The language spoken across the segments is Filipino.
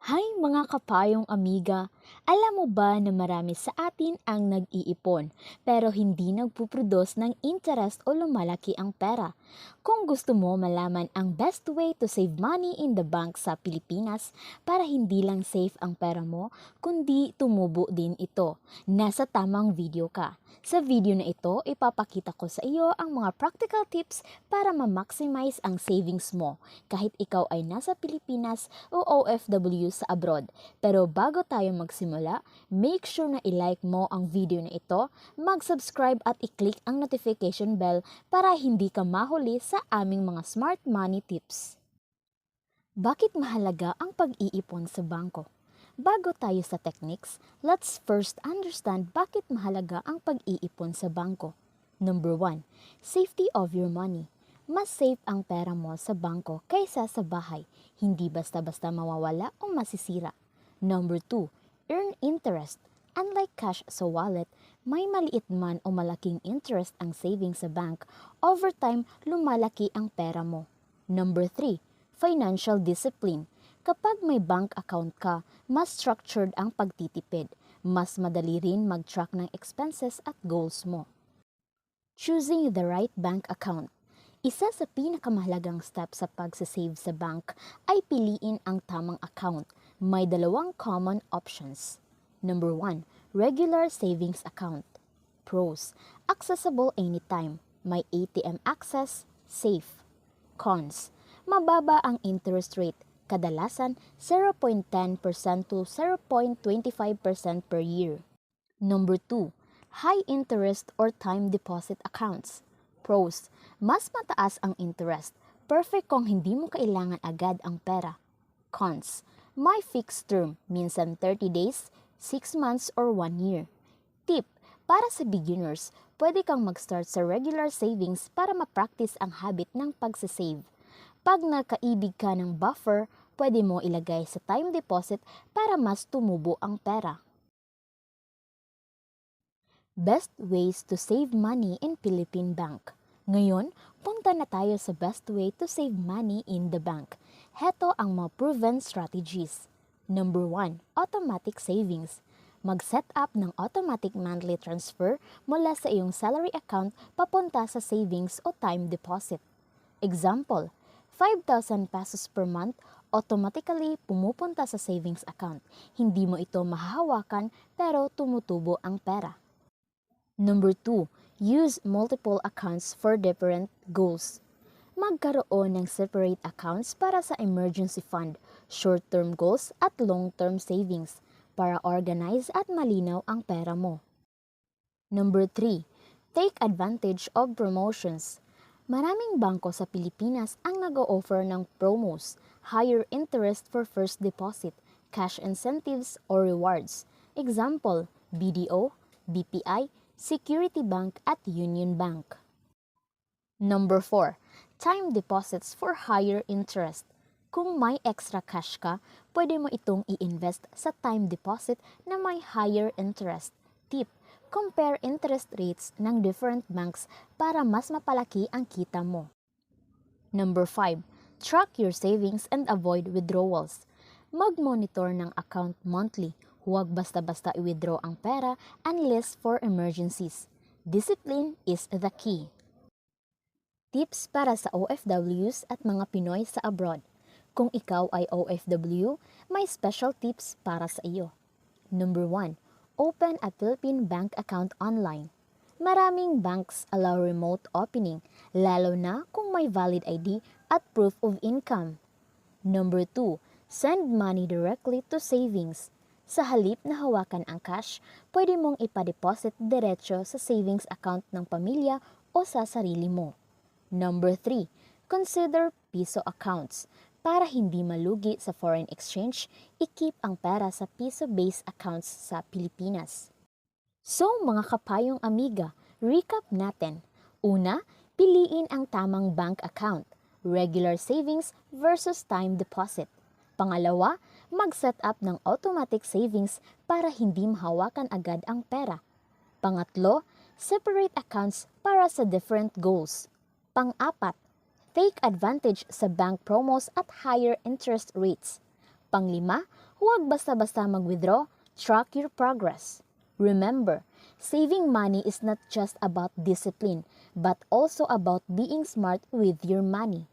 Hay mga kapayong amiga, alam mo ba na marami sa atin ang nag-iipon pero hindi nagpuproduce ng interest o lumalaki ang pera? Kung gusto mo malaman ang best way to save money in the bank sa Pilipinas para hindi lang safe ang pera mo, kundi tumubo din ito, nasa tamang video ka. Sa video na ito, ipapakita ko sa iyo ang mga practical tips para ma-maximize ang savings mo kahit ikaw ay nasa Pilipinas o OFW sa abroad. Pero bago tayo magsimula, make sure na i-like mo ang video na ito, mag-subscribe at i-click ang notification bell para hindi ka mahuli sa aming mga smart money tips. Bakit mahalaga ang pag-iipon sa bangko? Bago tayo sa techniques, let's first understand bakit mahalaga ang pag-iipon sa bangko. Number 1, safety of your money. Mas safe ang pera mo sa bangko kaysa sa bahay, hindi basta-basta mawawala o masisira. Number 2, earn interest. Unlike cash sa wallet, may maliit man o malaking interest ang savings sa bank, over time lumalaki ang pera mo. Number 3, financial discipline. Kapag may bank account ka, mas structured ang pagtitipid. Mas madali rin mag-track ng expenses at goals mo. Choosing the right bank account. Isa sa pinakamahalagang step sa pagsasave sa bank ay piliin ang tamang account. May dalawang common options. Number 1, regular savings account. Pros, accessible anytime. May ATM access, safe. Cons, mababa ang interest rate. Kadalasan 0.10% to 0.25% per year. Number 2, high interest or time deposit accounts. Pros, mas mataas ang interest. Perfect kung hindi mo kailangan agad ang pera. Cons, may fixed term, minsan 30 days, 6 months or 1 year. Tip, para sa beginners, pwede kang mag-start sa regular savings para ma-practice ang habit ng pagsasave. Pag nakaibig ka ng buffer, pwede mo ilagay sa time deposit para mas tumubo ang pera. Best ways to save money in Philippine Bank. Ngayon, punta na tayo sa best way to save money in the bank. Heto ang mga proven strategies. Number 1, automatic savings. Mag-set up ng automatic monthly transfer mula sa iyong salary account papunta sa savings o time deposit. Example, 5,000 pesos per month automatically pumupunta sa savings account. Hindi mo ito mahahawakan pero tumutubo ang pera. Number 2, use multiple accounts for different goals. Magkaroon ng separate accounts para sa emergency fund, short-term goals at long-term savings para organize at malinaw ang pera mo. Number 3, take advantage of promotions. Maraming bangko sa Pilipinas ang nag-o-offer ng promos, higher interest for first deposit, cash incentives or rewards. Example, BDO, BPI, Security Bank at Union Bank. Number 4, time deposits for higher interest. Kung may extra cash ka, pwede mo itong i-invest sa time deposit na may higher interest. Tip, compare interest rates ng different banks para mas mapalaki ang kita mo. Number 5, track your savings and avoid withdrawals. Mag-monitor ng account monthly. Huwag basta-basta i-withdraw ang pera unless for emergencies. Discipline is the key. Tips para sa OFWs at mga Pinoy sa abroad. Kung ikaw ay OFW, may special tips para sa iyo. Number 1, open a Philippine bank account online. Maraming banks allow remote opening, lalo na kung may valid ID at proof of income. Number 2, send money directly to savings. Sa halip na hawakan ang cash, pwede mong ipa-deposit diretso sa savings account ng pamilya o sa sarili mo. Number 3, consider piso accounts. Para hindi malugi sa foreign exchange, i-keep ang pera sa piso-based accounts sa Pilipinas. So mga kapayong amiga, recap natin. Una, piliin ang tamang bank account, regular savings versus time deposit. Pangalawa, mag-set up ng automatic savings para hindi mahawakan agad ang pera. Pangatlo, separate accounts para sa different goals. Pang-apat, take advantage sa bank promos at higher interest rates. Panglima, Huwag basta-basta mag-withdraw, track your progress. Remember, saving money is not just about discipline, but also about being smart with your money.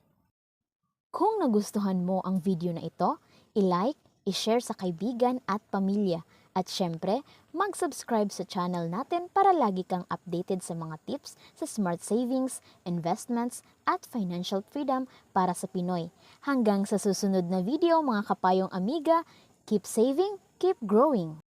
Kung nagustuhan mo ang video na ito, i-like, i-share sa kaibigan at pamilya. At syempre, mag-subscribe sa channel natin para lagi kang updated sa mga tips sa smart savings, investments, at financial freedom para sa Pinoy. Hanggang sa susunod na video mga kapayong amiga, keep saving, keep growing!